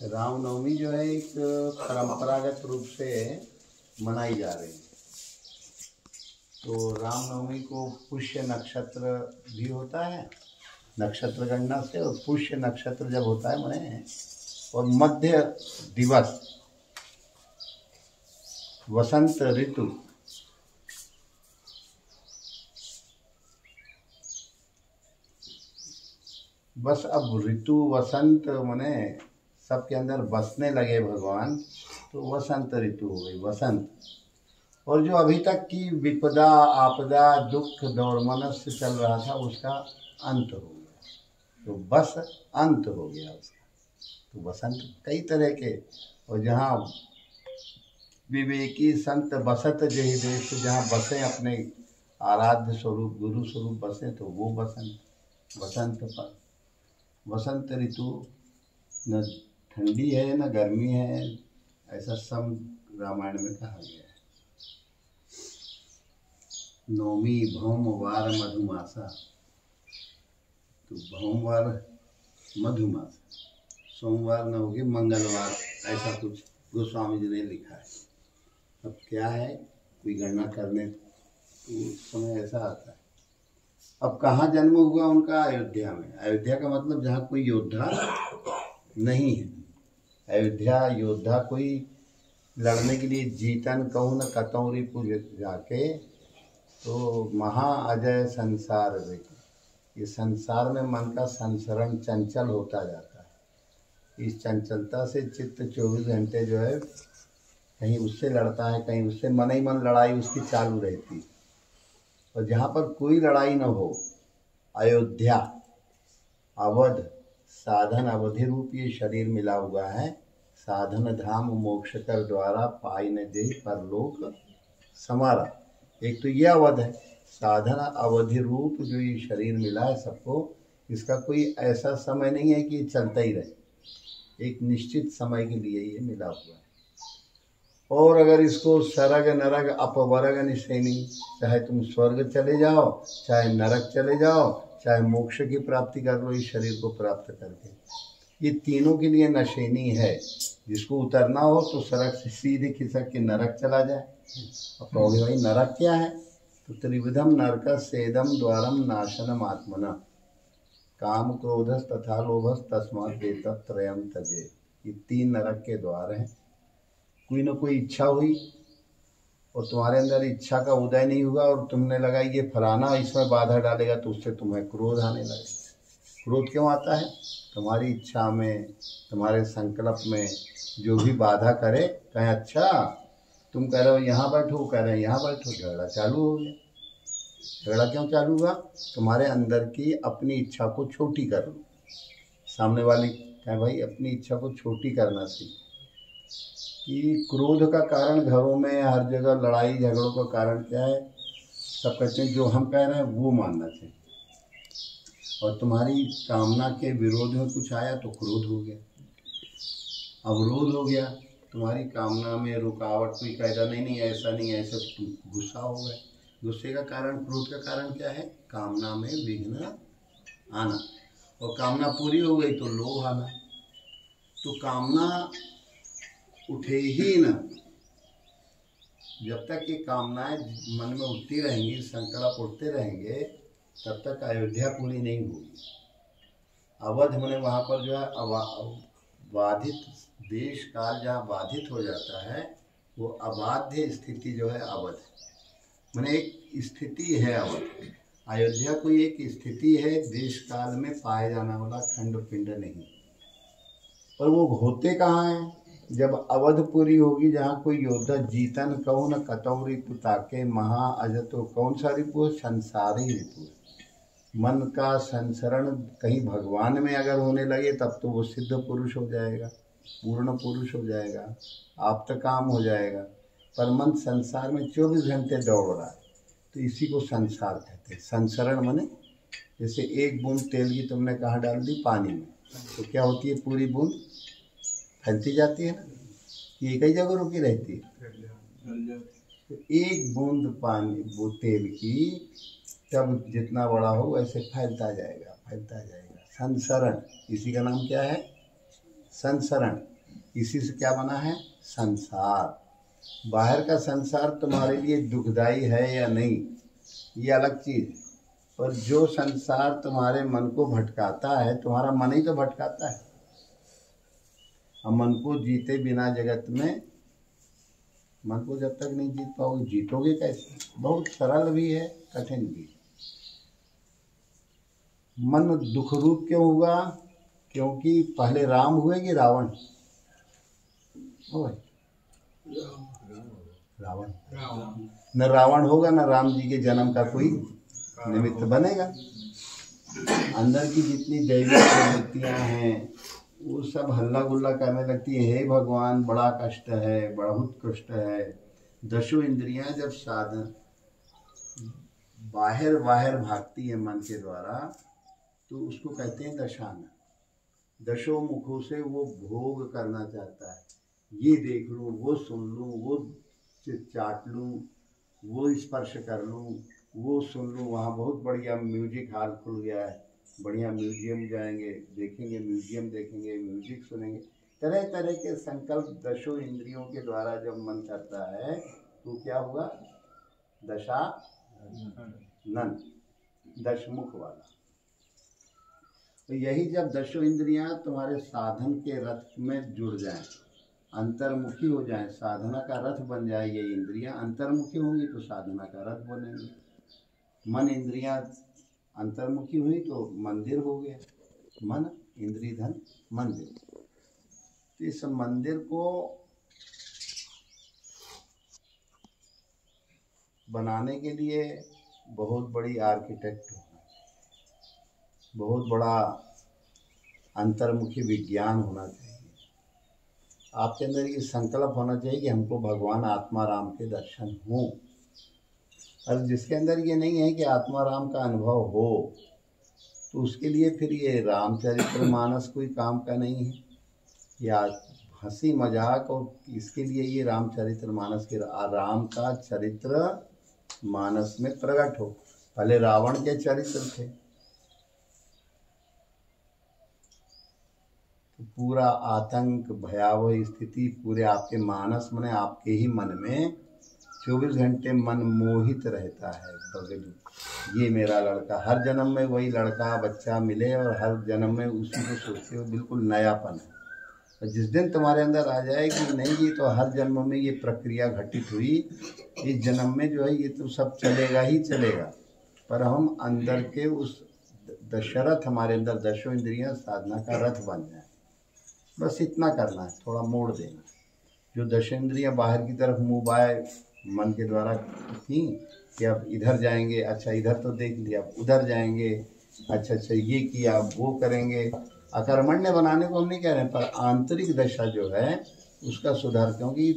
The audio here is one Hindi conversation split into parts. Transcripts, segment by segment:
रामनवमी जो है एक परंपरागत रूप से मनाई जा रही है। तो रामनवमी को पुष्य नक्षत्र भी होता है, नक्षत्र गणना से, और पुष्य नक्षत्र जब होता है मने, और मध्य दिवस वसंत ऋतु बस अब ऋतु वसंत मने सबके अंदर बसने लगे भगवान, तो वसंत ऋतु हो गई, वसंत। और जो अभी तक की विपदा आपदा दुख दौर्मनस्य चल रहा था उसका अंत हो गया, तो बस अंत हो गया उसका। तो वसंत कई तरह के, और जहाँ विवेकी संत बसत जही देश, जहाँ बसे अपने आराध्य स्वरूप गुरु स्वरूप बसे, तो वो बसंत वसंत पर वसंत ऋतु न ठंडी है न गर्मी है, ऐसा सम रामायण में कहा गया है। नवमी भौम वार मधुमासा, तो भौमवार मधुमास, सोमवार न होगी मंगलवार, ऐसा कुछ गोस्वामी जी ने लिखा है। अब क्या है, कोई गणना करने उस समय ऐसा आता है। अब कहाँ जन्म हुआ उनका? अयोध्या में। अयोध्या का मतलब जहाँ कोई योद्धा नहीं है। अयोध्या योद्धा कोई लड़ने के लिए जीतन कहूँ न कतौरी पूज जाके, तो महा अजय संसार वे, ये संसार में मन का संसरण चंचल होता जाता है। इस चंचलता से चित्त 24 घंटे जो है कहीं उससे लड़ता है, कहीं उससे मन ही मन लड़ाई उसकी चालू रहती है। और जहाँ पर कोई लड़ाई न हो, अयोध्या अवध साधन अवधि रूप ये शरीर मिला हुआ है। साधन धाम मोक्ष कर द्वारा पाई न जय परलोक समारा। एक तो ये अवध है, साधन अवधि रूप जो ये शरीर मिला है सबको, इसका कोई ऐसा समय नहीं है कि चलता ही रहे, एक निश्चित समय के लिए ये मिला हुआ है। और अगर इसको सरग नरग अपवर्ग निश्रेणी, चाहे तुम स्वर्ग चले जाओ, चाहे नरक चले जाओ, चाहे मोक्ष की प्राप्ति कर लो इस शरीर को प्राप्त करके, ये तीनों के लिए नशेनी है। जिसको उतरना हो तो सड़क से सीधे खिसक के नरक चला जाए। अब कहोगे भाई नरक क्या है? तो त्रिविधम नरक सेदम द्वारम नाशनम आत्मना, काम क्रोधस तथा लोभस तस्मात् एतत्त्रयम् त्यजे। ये 3 नरक के द्वार हैं। कोई ना कोई इच्छा हुई और तुम्हारे अंदर इच्छा का उदय नहीं हुआ, और तुमने लगा ये फलाना इसमें बाधा डालेगा, तो उससे तुम्हें क्रोध आने लगे। क्रोध क्यों आता है? तुम्हारी इच्छा में, तुम्हारे संकल्प में जो भी बाधा करे, कहें अच्छा तुम कह रहे हो यहाँ बैठो, कह रहे हैं यहाँ बैठो, झगड़ा चालू हो गया। झगड़ा क्यों चालू हुआ? तुम्हारे अंदर की अपनी इच्छा को छोटी कर लो। सामने वाली कहें भाई अपनी इच्छा को छोटी करना सीख। कि क्रोध का कारण घरों में हर जगह लड़ाई झगड़ों का कारण क्या है? सब कहते हैं जो हम कह रहे हैं वो मानना चाहिए, और तुम्हारी कामना के विरोध में कुछ आया तो क्रोध हो गया, अवरोध हो गया। तुम्हारी कामना में रुकावट, कोई कहता नहीं ऐसा नहीं ऐसा, तुम गुस्सा हो गए। गुस्से का कारण, क्रोध का कारण क्या है? कामना में विघ्न आना, और कामना पूरी हो गई तो लोभ आना। तो कामना उठे ही न, जब तक ये कामनाएं मन में उठती रहेंगी, संकल्प उठते रहेंगे, तब तक अयोध्या पूरी नहीं होगी। अवध मैंने वहाँ पर जो है बाधित देश काल जहाँ बाधित हो जाता है, वो अबाध्य स्थिति जो है अवध, मैंने एक स्थिति है अवध। अयोध्या कोई एक स्थिति है, देश काल में पाए जाने वाला खंड पिंड नहीं। पर वो होते कहाँ हैं? जब अवधपुरी होगी, जहाँ कोई योद्धा जीतन कहूँ न कतौ रिपु ताके महा अज, तो कौन सा रिपु? संसारी रिपु। मन का संसरण कहीं भगवान में अगर होने लगे, तब तो वो सिद्ध पुरुष हो जाएगा, पूर्ण पुरुष हो जाएगा, आप्त काम हो जाएगा। पर मन संसार में 24 घंटे दौड़ रहा है, तो इसी को संसार कहते हैं। संसरण माने जैसे एक बूंद तेल की तुमने कहाँ डाल दी? पानी में, तो क्या होती है? पूरी बूंद फैलती जाती है ना, कि एक ही जगह रुकी रहती है। तो एक बूंद पानी वो तेल की तब जितना बड़ा हो वैसे फैलता जाएगा, फैलता जाएगा। संसरण, इसी का नाम क्या है? संसरण, इसी से क्या बना है? संसार। बाहर का संसार तुम्हारे लिए दुखदाई है या नहीं, ये अलग चीज है, पर जो संसार तुम्हारे मन को भटकाता है, तुम्हारा मन ही तो भटकाता है। अब मन को जीते बिना जगत में, मन को जब तक नहीं जीत पाओगे, जीतोगे कैसे? बहुत सरल भी है, कठिन भी। मन दुख रूप क्यों हुआ? क्योंकि पहले राम हुए कि रावण? रावण। न रावण होगा न राम जी के जन्म का कोई निमित्त बनेगा। अंदर की जितनी दैविक प्रवृत्तियां हैं वो सब हल्ला गुल्ला करने लगती है, हे भगवान बड़ा कष्ट है, बहुत कष्ट है। दशों इंद्रियां जब साधन बाहर बाहर भागती है मन के द्वारा, तो उसको कहते हैं दशाना। दशों मुखों से वो भोग करना चाहता है, ये देख लूँ, वो सुन लूँ, वो चाट लूँ, वो स्पर्श कर लूँ, वो सुन लूँ। वहाँ बहुत बढ़िया म्यूजिक हॉल खुल गया है, बढ़िया म्यूजियम जाएंगे, देखेंगे, म्यूजियम देखेंगे, म्यूजिक सुनेंगे। तरह तरह के संकल्प दशों इंद्रियों के द्वारा जब मन करता है तो क्या हुआ? दशा नन, दशमुख वाला। तो यही जब दशों इंद्रियां तुम्हारे साधन के रथ में जुड़ जाएं, अंतर्मुखी हो जाएं, साधना का रथ बन जाए, ये इंद्रियां अंतर्मुखी होंगी तो साधना का रथ बनेंगे। मन इंद्रियां अंतर्मुखी हुई तो मंदिर हो गया, मन इंद्रिय धन मंदिर। तो इस मंदिर को बनाने के लिए बहुत बड़ी आर्किटेक्ट होना चाहिए, बहुत बड़ा अंतर्मुखी विज्ञान होना चाहिए। आपके अंदर ये संकल्प होना चाहिए कि हमको भगवान आत्मा राम के दर्शन हों। और जिसके अंदर ये नहीं है कि आत्मा राम का अनुभव हो, तो उसके लिए फिर ये रामचरित्र मानस कोई काम का नहीं है, या हंसी मजाक, और इसके लिए ये रामचरित्र मानस के राम का चरित्र मानस में प्रकट हो। पहले रावण के चरित्र थे, तो पूरा आतंक भयावह स्थिति पूरे आपके मानस में, आपके ही मन में 24 घंटे मन मोहित रहता है। ये मेरा लड़का, हर जन्म में वही लड़का बच्चा मिले और हर जन्म में उसी को सोचते हो, बिल्कुल नयापन है। और जिस दिन तुम्हारे अंदर आ जाए कि नहीं, ये तो हर जन्म में ये प्रक्रिया घटित हुई, इस जन्म में जो है ये तो सब चलेगा ही चलेगा, पर हम अंदर के उस दशरथ, हमारे अंदर दशों इंद्रियां साधना का रथ बन जाए, बस इतना करना है, थोड़ा मोड़ देना। जो दशों इंद्रियां बाहर की तरफ मुँह बाय मन के द्वारा थी कि अब इधर जाएंगे, अच्छा इधर तो देख लिया, अब उधर जाएंगे, अच्छा ये किया, वो करेंगे। अकर्मण्य बनाने को हम नहीं कह रहे हैं, पर आंतरिक दशा जो है उसका सुधार, क्योंकि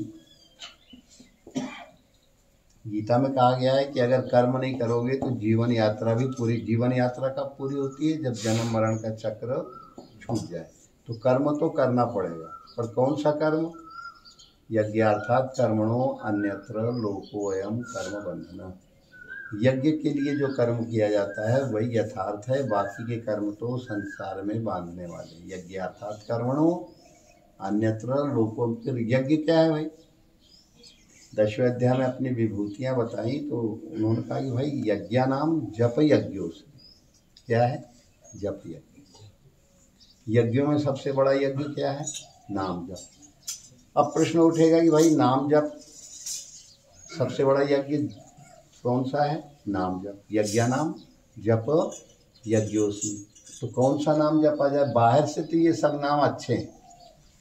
गीता में कहा गया है कि अगर कर्म नहीं करोगे तो जीवन यात्रा भी पूरी, जीवन यात्रा कब पूरी होती है? जब जन्म मरण का चक्र छूट जाए। तो कर्म तो करना पड़ेगा, पर कौन सा कर्म? यज्ञार्थात कर्मणो अन्यत्र लोकोऽयं कर्म बंधन। यज्ञ के लिए जो कर्म किया जाता है वही यथार्थ है, बाकी के कर्म तो संसार में बांधने वाले। यज्ञार्थात कर्मणो अन्यत्र लोको। फिर यज्ञ क्या है भाई? 10वें अध्याय में अपनी विभूतियां बताई तो उन्होंने कहा कि भाई यज्ञ नाम जप यज्ञों से। क्या है? जप यज्ञ। यज्ञों में सबसे बड़ा यज्ञ क्या है? नाम जप। अब प्रश्न उठेगा कि भाई नाम जप सबसे बड़ा यज्ञ कौन सा है? नाम जप। यज्ञ नाम जप यज्ञोसी। तो कौन सा नाम जपा जाए? बाहर से तो ये सब नाम अच्छे हैं,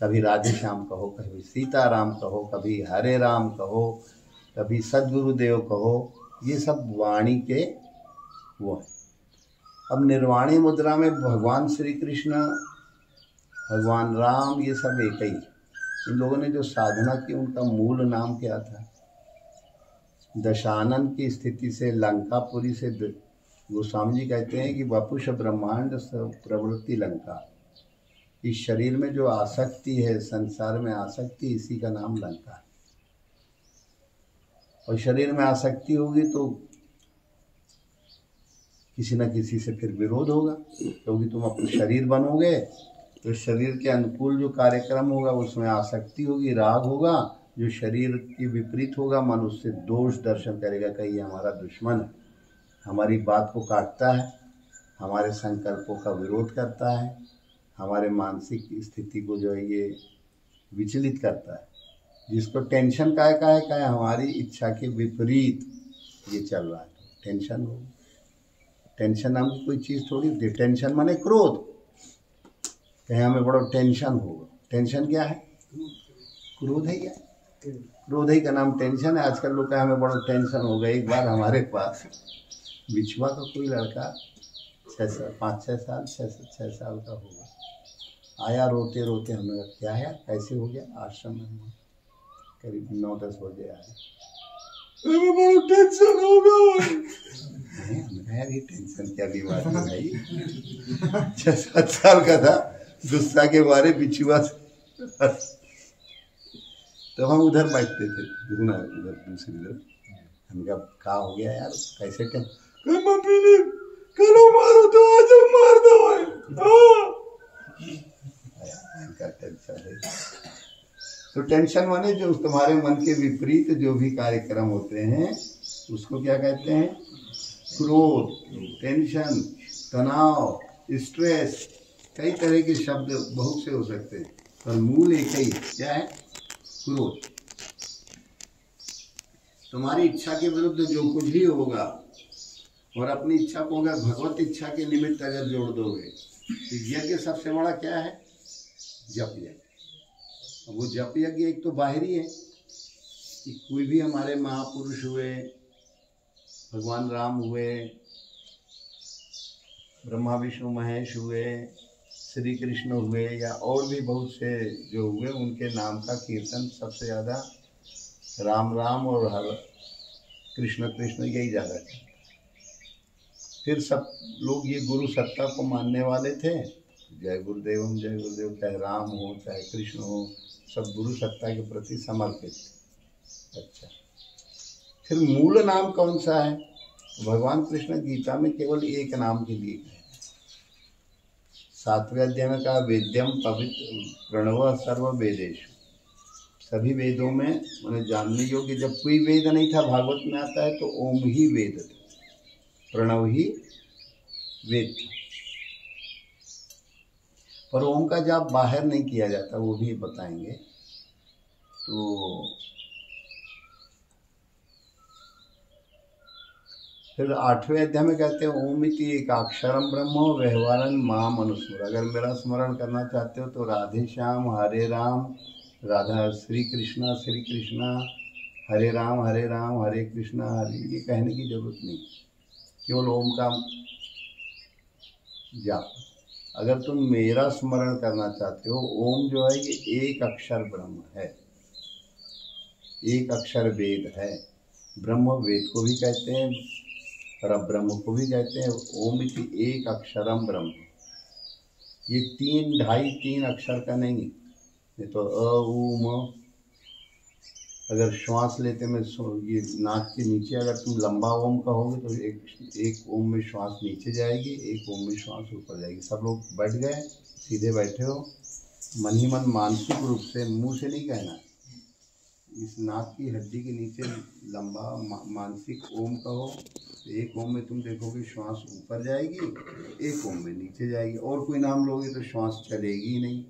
कभी राधे श्याम कहो, कभी सीताराम कहो, कभी हरे राम कहो, कभी सद्गुरुदेव कहो, ये सब वाणी के वो है। अब निर्वाणी मुद्रा में भगवान श्री कृष्ण, भगवान राम, ये सब एक ही। इन लोगों ने जो साधना की उनका मूल नाम क्या था? दशानन की स्थिति से, लंकापुरी से, गोस्वामी जी कहते हैं कि वपुष ब्रह्मांड प्रवृत्ति लंका। इस शरीर में जो आसक्ति है, संसार में आसक्ति, इसी का नाम लंका है। और शरीर में आसक्ति होगी तो किसी न किसी से फिर विरोध होगा, क्योंकि तुम अपने शरीर बनोगे तो शरीर के अनुकूल जो कार्यक्रम होगा उसमें आसक्ति होगी, राग होगा। जो शरीर के विपरीत होगा मन उससे दोष दर्शन करेगा, कहीं ये हमारा दुश्मन है, हमारी बात को काटता है, हमारे संकल्पों का विरोध करता है, हमारे मानसिक स्थिति को जो है ये विचलित करता है। जिसको टेंशन का है हमारी इच्छा के विपरीत ये चल रहा है, टेंशन हो। टेंशन नाम की कोई चीज़ थोड़ी होती है। टेंशन माने क्रोध, कहीं हमें बड़ा टेंशन होगा। टेंशन क्या है? क्रोध है। क्या क्रोध ही का नाम टेंशन है। आजकल लोग का हमें बड़ा टेंशन हो गया। एक बार हमारे पास बिछुआ का कोई लड़का 6 साल का होगा, आया रोते रोते। हमने कहा क्या है कैसे हो गया? आश्रम में हम करीब 9-10 बजे आए, बड़ा टेंशन हो गया। हमने कहा यार ये टेंशन क्या बीमारी है भाई? 6-7 साल का था, गुस्सा के मारे बिछुआ से। तो हम उधर बैठते थे उधर दूसरी तरफ। हमने कहा क्या हो गया यार कैसे टेंशन? मम्मी ने कलो मारो तो आज मार दो। टेंशन है तो टेंशन माने जो तुम्हारे मन के विपरीत जो भी कार्यक्रम होते हैं उसको क्या कहते हैं? क्रोध, टेंशन, तनाव, स्ट्रेस। कई तरह के शब्द बहुत से हो सकते हैं पर मूल एक ही क्या है? क्रोध। तुम्हारी इच्छा के विरुद्ध जो कुछ भी होगा और अपनी इच्छा को अगर भगवत इच्छा के निमित्त अगर जोड़ दोगे तो यज्ञ सबसे बड़ा क्या है? जप यज्ञ। वो जप यज्ञ एक तो बाहरी है कि कोई भी हमारे महापुरुष हुए, भगवान राम हुए, ब्रह्मा विष्णु महेश हुए, श्री कृष्ण हुए या और भी बहुत से जो हुए, उनके नाम का कीर्तन सबसे ज़्यादा राम राम और हर कृष्ण कृष्ण यही ज़्यादा है। फिर सब लोग ये गुरु सत्ता को मानने वाले थे, जय गुरुदेव जय गुरुदेव, चाहे राम हो चाहे कृष्ण हो, सब गुरु सत्ता के प्रति समर्पित। अच्छा, फिर मूल नाम कौन सा है? भगवान कृष्ण गीता में केवल एक नाम के लिए कहे। 7वें अध्याय में कहा वेद्यम पवित्र प्रणव सर्व वेदेषु। सभी वेदों में उन्हें जानने योग्य, जब कोई वेद नहीं था, भागवत में आता है तो ओम ही वेद था, प्रणव ही वेद था। पर ओम का जाप बाहर नहीं किया जाता, वो भी बताएंगे। तो फिर 8वें अध्याय में कहते हैं ओम इति एकाक्षरम ब्रह्म व्यवहारन माम अनुस्मर। अगर मेरा स्मरण करना चाहते हो तो राधे श्याम हरे राम, राधा श्री कृष्णा हरे राम हरे कृष्णा हरे, ये कहने की जरूरत नहीं, केवल ओम का जाप। अगर तुम मेरा स्मरण करना चाहते हो, ओम जो है ये एक अक्षर ब्रह्म है, एक अक्षर वेद है। ब्रह्म वेद को भी कहते हैं, पर ब्रह्म को भी कहते हैं। ओम इति एक अक्षरम ब्रह्म, ये 3 अक्षर का नहीं है। ये तो अ उ म, अगर श्वास लेते में ये नाक के नीचे अगर तुम लंबा ओम कहोगे तो एक ओम में श्वास नीचे जाएगी, एक ओम में श्वास ऊपर जाएगी। सब लोग बैठ गए, सीधे बैठे हो, मन ही मन मानसिक रूप से, मुंह से नहीं कहना, इस नाक की हड्डी के नीचे लंबा मानसिक ओम कहो। एक ओम में तुम देखोगे श्वास ऊपर जाएगी, एक ओम में नीचे जाएगी। और कोई नाम लोगे तो श्वास चलेगी ही नहीं।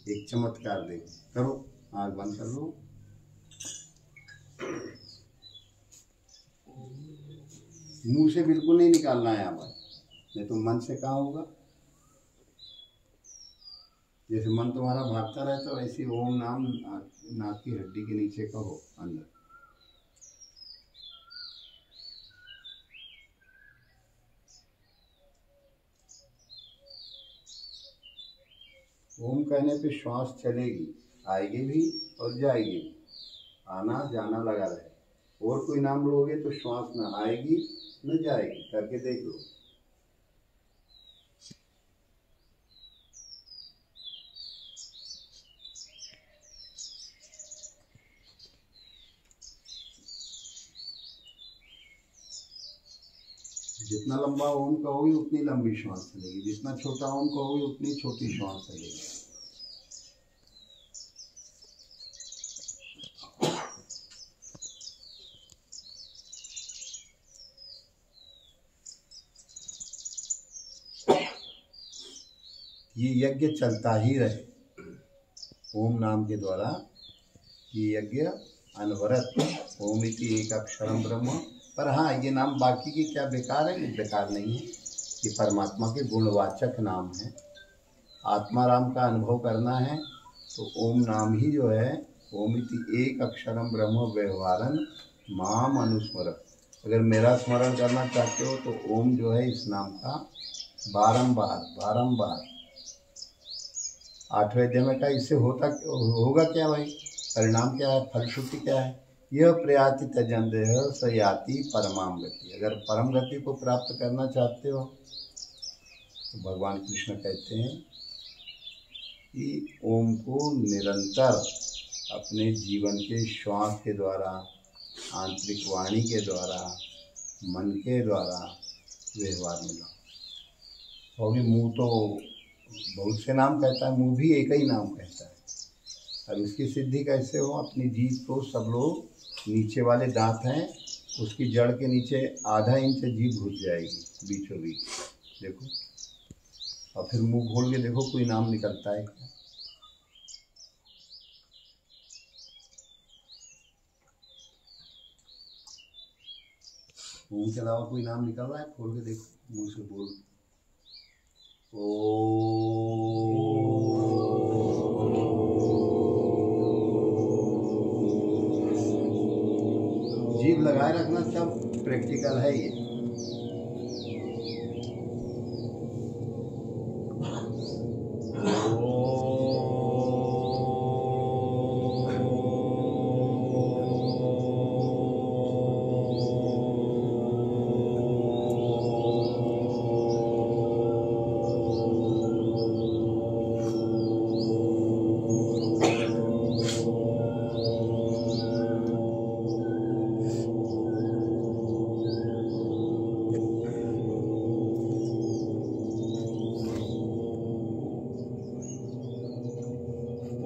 एक चमत्कार देखो, करो, आँख बंद कर लो, मुंह से बिल्कुल नहीं निकालना है आवाज, नहीं तो मन से कहाँ होगा। जैसे मन तुम्हारा भागता रहता है वैसे ओम नाम नाक की हड्डी के नीचे कहो अंदर। ओम कहने पे श्वास चलेगी, आएगी भी और जाएगी भी, आना जाना लगा रहे। और कोई नाम लोगे तो श्वास न आएगी न जाएगी, करके देख लो। जितना लंबा ओम कहोगे उतनी लंबी श्वास चलेगी, जितना छोटा ओम कहोगे उतनी छोटी श्वास चलेगी। ये यज्ञ चलता ही रहे। ओम नाम के द्वारा ये यज्ञ अनवरत ओम इति एक अक्षरम ब्रह्म। पर हाँ, ये नाम बाकी की क्या बेकार है? बेकार नहीं है। ये परमात्मा के गुणवाचक नाम है। आत्मा राम का अनुभव करना है तो ओम नाम ही जो है, ओम इति एक अक्षरम ब्रह्म व्यवहारन माम अनुस्मरत। अगर मेरा स्मरण करना चाहते हो तो ओम जो है इस नाम का बारंबार बारंबार। 8वें अध्याय में कहा इससे होगा क्या भाई? परिणाम क्या है? फलश्रुति क्या है? यह प्रयाति त्यजन देह स याति परमाम गति। अगर परम गति को प्राप्त करना चाहते हो तो भगवान कृष्ण कहते हैं कि ओम को निरंतर अपने जीवन के श्वास के द्वारा, आंतरिक वाणी के द्वारा, मन के द्वारा व्यवहार में लाओ। और मुँह तो बहुत से नाम कहता है, मुँह भी एक ही नाम कहता है। अब इसकी सिद्धि कैसे हो? अपनी जीभ को, सब लोग नीचे वाले दांत हैं, उसकी जड़ के नीचे आधा इंच जीभ घुस जाएगी बीचों बीच, देखो। और फिर मुंह खोल के देखो कोई नाम निकलता है क्या? मुंह के अलावा कोई नाम निकल रहा है? खोल के देखो, मुंह से बोल। जीभ लगाए रखना, सब प्रैक्टिकल है ये।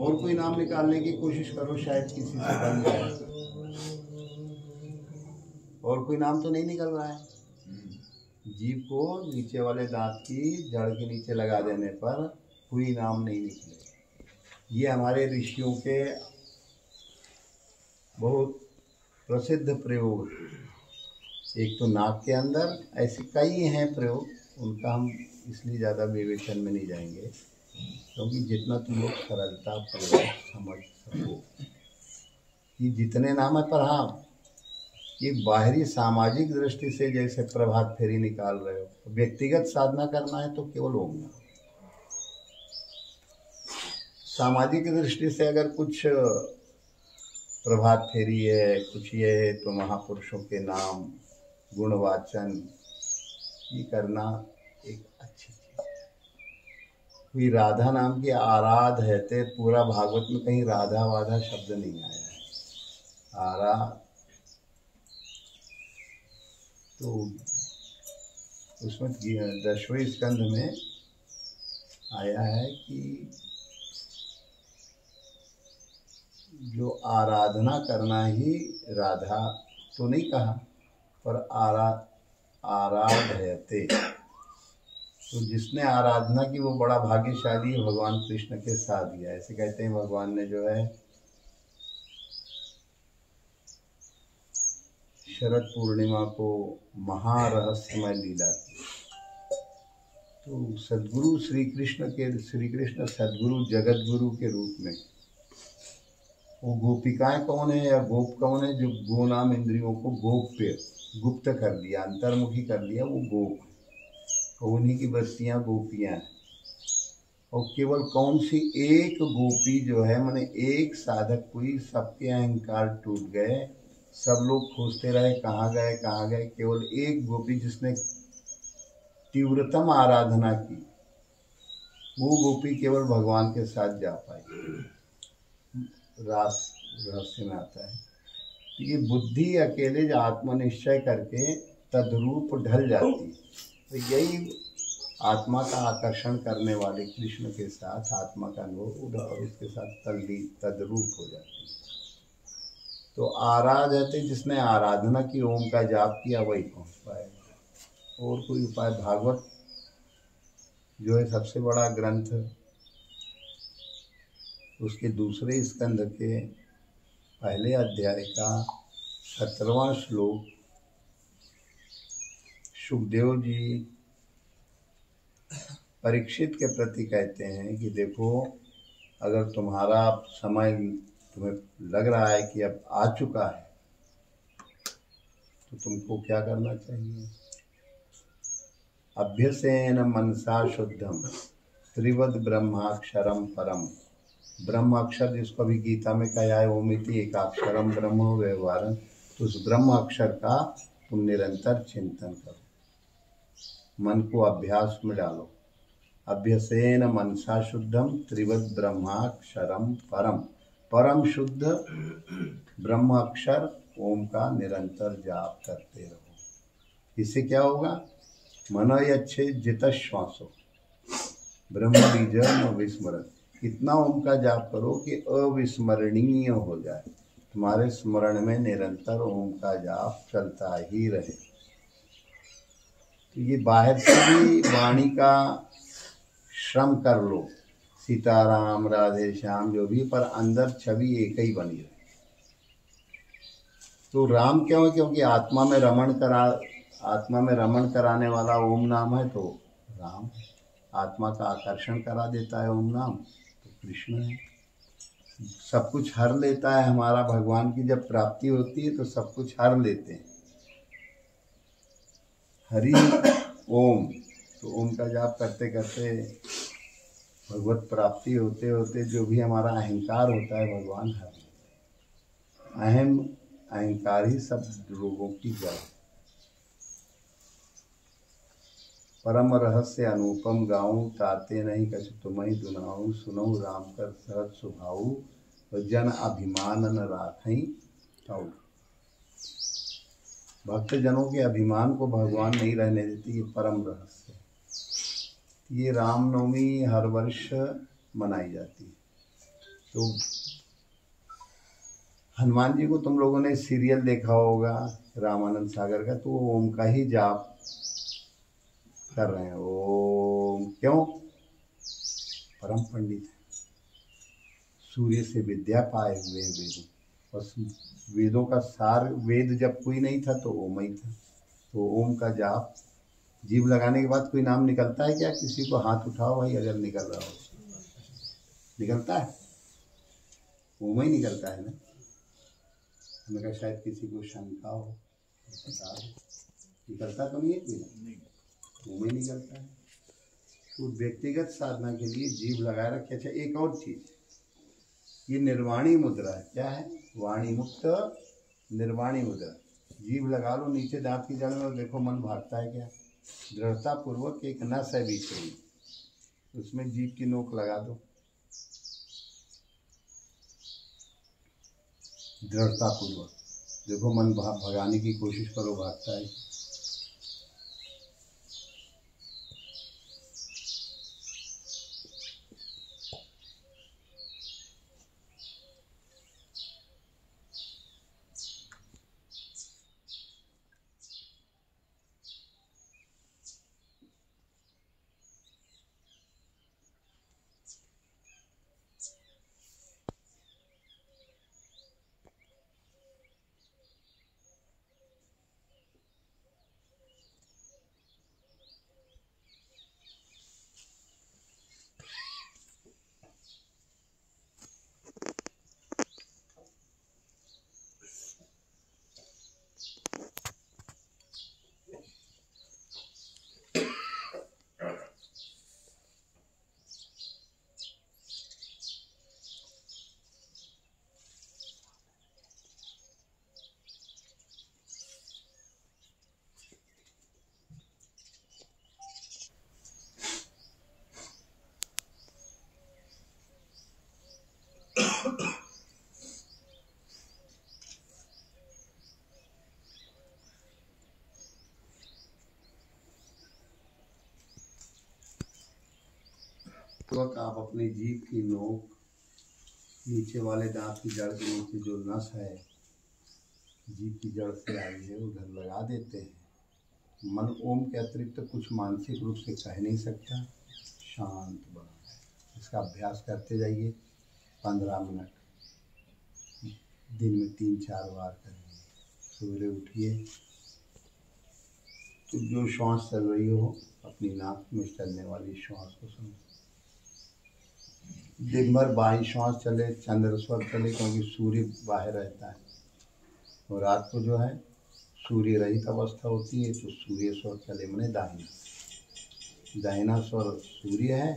और कोई नाम निकालने की कोशिश करो, शायद किसी से बन जाए। और कोई नाम तो नहीं निकल रहा है। जीभ को नीचे वाले दांत की जड़ के नीचे लगा देने पर कोई नाम नहीं निकले। ये हमारे ऋषियों के बहुत प्रसिद्ध प्रयोग। एक तो नाक के अंदर, ऐसे कई हैं प्रयोग, उनका हम इसलिए ज़्यादा विवेचन में नहीं जाएंगे, क्योंकि जितना तुम लोग सरलता पूर्वक समझ सको कि जितने नाम है। पर हाँ, ये बाहरी सामाजिक दृष्टि से जैसे प्रभात फेरी निकाल रहे हो, तो व्यक्तिगत साधना करना है तो केवल ओम नाम। सामाजिक दृष्टि से अगर कुछ प्रभात फेरी है, कुछ ये है, तो महापुरुषों के नाम गुणवाचन ये करना एक अच्छी चीज़ है। कोई राधा नाम की आराध है, तो पूरा भागवत में कहीं राधा वाधा शब्द नहीं आया है। आराध तो उसमें 10वें स्कंध में आया है कि जो आराधना करना ही राधा तो नहीं कहा, पर आराधयते, तो जिसने आराधना की वो बड़ा भाग्यशाली है, भगवान कृष्ण के साथ दिया। ऐसे कहते हैं भगवान ने जो है शरद पूर्णिमा को महारहस्यमय लीला की। तो सद्गुरु श्री कृष्ण सद्गुरु जगत गुरु के रूप में वो गोपिकाएं कौन है या गोप कौन है? जो गो नाम इंद्रियों को गोप्य गुप्त कर दिया, अंतर्मुखी कर दिया, वो गोप है। और उन्हीं की बस्तियां गोपियां हैं। और केवल कौन सी एक गोपी जो है, माने एक साधक हुई, सबके अहंकार टूट गए, सब लोग खोजते रहे कहाँ गए कहाँ गए। केवल एक गोपी जिसने तीव्रतम आराधना की, वो गोपी केवल भगवान के साथ जा पाई। रास रहस्य में आता है। तो ये बुद्धि अकेले जो आत्मनिश्चय करके तद्रूप ढल जाती है, तो यही आत्मा का आकर्षण करने वाले कृष्ण के साथ आत्मा का अनुभव और उसके साथ तद्रूप हो जाती है। तो आराधते, जिसने आराधना की, ओम का जाप किया, वही पहुँच पाएगा। और कोई उपाय भागवत जो है सबसे बड़ा ग्रंथ, उसके दूसरे स्कंद के पहले अध्याय का 17वां श्लोक सुखदेव जी परीक्षित के प्रति कहते हैं कि देखो, अगर तुम्हारा समय तुम्हें लग रहा है कि अब आ चुका है तो तुमको क्या करना चाहिए। अभ्यसेन मनसा शुद्धम त्रिवद ब्रह्माक्षरम परम। ब्रह्म अक्षर जिसको भी गीता में कहा है ओमिति एकाक्षरम ब्रह्म व्यवहारम, तो उस ब्रह्म अक्षर का तुम निरंतर चिंतन करो, मन को अभ्यास में डालो। अभ्यसेन मनसा शुद्धम त्रिवद ब्रह्माक्षरम परम। परम शुद्ध ब्रह्म अक्षर ओम का निरंतर जाप करते रहो। इससे क्या होगा, मनो अच्छे जित श्वासो ब्रह्म बीजम अविस्मरण। इतना ओम का जाप करो कि अविस्मरणीय हो जाए, तुम्हारे स्मरण में निरंतर ओम का जाप चलता ही रहे। तो ये बाहर से भी वाणी का श्रम कर लो, सीताराम राधे श्याम जो भी, पर अंदर छवि एक ही बनी रहे। तो राम क्यों है, क्योंकि आत्मा में रमण कराने वाला ओम नाम है, तो राम आत्मा का आकर्षण करा देता है ओम नाम, तो कृष्ण है। सब कुछ हर लेता है हमारा, भगवान की जब प्राप्ति होती है तो सब कुछ हर लेते हैं। हरि ओम, तो ओम का जाप करते करते भगवत प्राप्ति होते होते जो भी हमारा अहंकार होता है भगवान हर लेते। अहंकार ही सब रोगों की जड़। परम रहस्य अनुपम गाऊं, ताते नहीं कछु तुम्हें दुनाऊं, सुनऊ राम कर सहज सुभाऊ, तो जन अभिमान न राखई ताऊ। भक्त जनों के अभिमान को भगवान नहीं रहने देती, ये परम रहस्य। ये रामनवमी हर वर्ष मनाई जाती है। तो हनुमान जी को तुम लोगों ने सीरियल देखा होगा रामानंद सागर का, तो ओम का ही जाप कर रहे हैं। ओम क्यों, परम पंडित है, सूर्य से विद्या पाए हुए वेद, और वेदों का सार, वेद जब कोई नहीं था तो ओम ही था। तो ओम का जाप, जीभ लगाने के बाद कोई नाम निकलता है क्या, किसी को हाथ उठाओ भाई अगर निकल रहा हो। निकलता है, ओम ही निकलता है ना। हमें कहा शायद किसी को शंका हो, बता दो, निकलता तो नहीं है कोई, ओम ही निकलता है। तो व्यक्तिगत साधना के लिए जीभ लगाए रखे। अच्छा, एक और चीज, ये निर्वाणी मुद्रा है। क्या है, वाणी मुक्त निर्वाणी मुद्रा। जीभ लगा लो नीचे दांत की जड़ में और देखो मन भागता है क्या। दृढ़ता पूर्वक एक नस है बीच में, उसमें जीभ की नोक लगा दो, दृढ़ता पूर्वक देखो, मन भगाने की कोशिश करो, भागता है। आप अपनी जीभ की नोक नीचे वाले दांत की जड़ के नीचे जो नस है जीभ की जड़ से आई है उधर लगा देते हैं। मन ओम के अतिरिक्त कुछ मानसिक रूप से कह नहीं सकता, शांत बनाना है। इसका अभ्यास करते जाइए 15 मिनट, दिन में 3-4 बार करिए। सवेरे उठिए तो जो श्वास चल रही हो अपनी नाक में चलने वाली श्वास को समझो। दिन भर बाई श्वास चले, चंद्र स्वर चले, क्योंकि सूर्य बाहर रहता है। और रात को जो है सूर्य रहित अवस्था होती है, तो सूर्य स्वर चले मने दाहिना। दाहिना स्वर सूर्य है,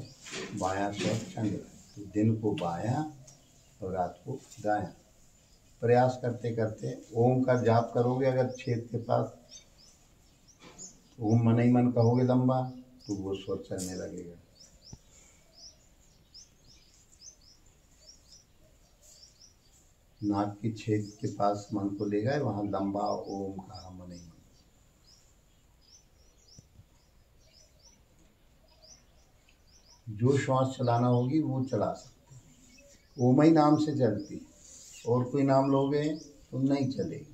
बायां स्वर चंद्र है। तो दिन को बायां और रात को दायां। प्रयास करते करते ओम का जाप करोगे, अगर छेद के पास ओम मन ही मन कहोगे लंबा, तो वो स्वर चलने लगेगा। नाक की छेद के पास मन को ले गए, वहां लंबा ओम कहा मन ही मन। जो श्वास चलाना होगी वो चला सकते। ओम ही नाम से चलती, और कोई नाम लोगे तो नहीं चलेगी।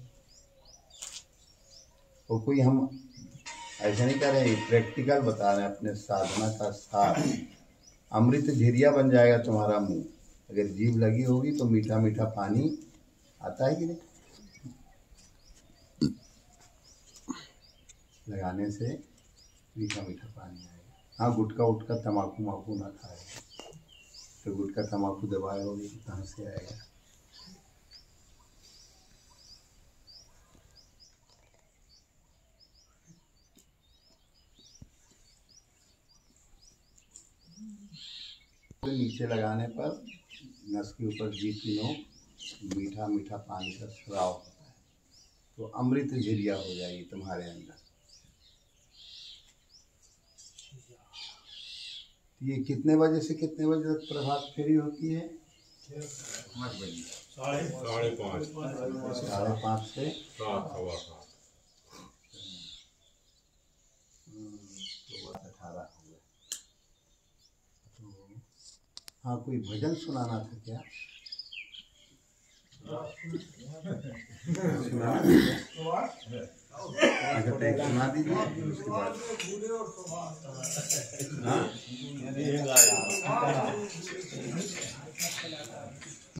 और कोई हम ऐसा नहीं कर रहे, प्रैक्टिकल बता रहे हैं अपने साधना का सार। अमृत झिरिया बन जाएगा तुम्हारा मुंह। अगर जीभ लगी होगी तो मीठा मीठा पानी आता है कि नहीं? लगाने से मीठा मीठा पानी आएगा। हाँ, गुटखा उटका तम्बाकू माकू ना खाए, तो गुटखा तम्बाकू दबाए होगी तो कहाँ से आएगा? तो नीचे लगाने पर नस के ऊपर जीभ की नोक मीठा मीठा पानी का स्राव होता है, तो अमृत झिरिया हो जाएगी तुम्हारे अंदर। ये कितने बजे से कितने बजे तक प्रभात फेरी होती है? 5 बजे। 5:30 5:30 से 7:15। तो 18 हो गया। तो हाँ, कोई भजन सुनाना था क्या? सुनाना था क्या? अच्छा, तो एक सुना दीजिए, उसके बाद हाँ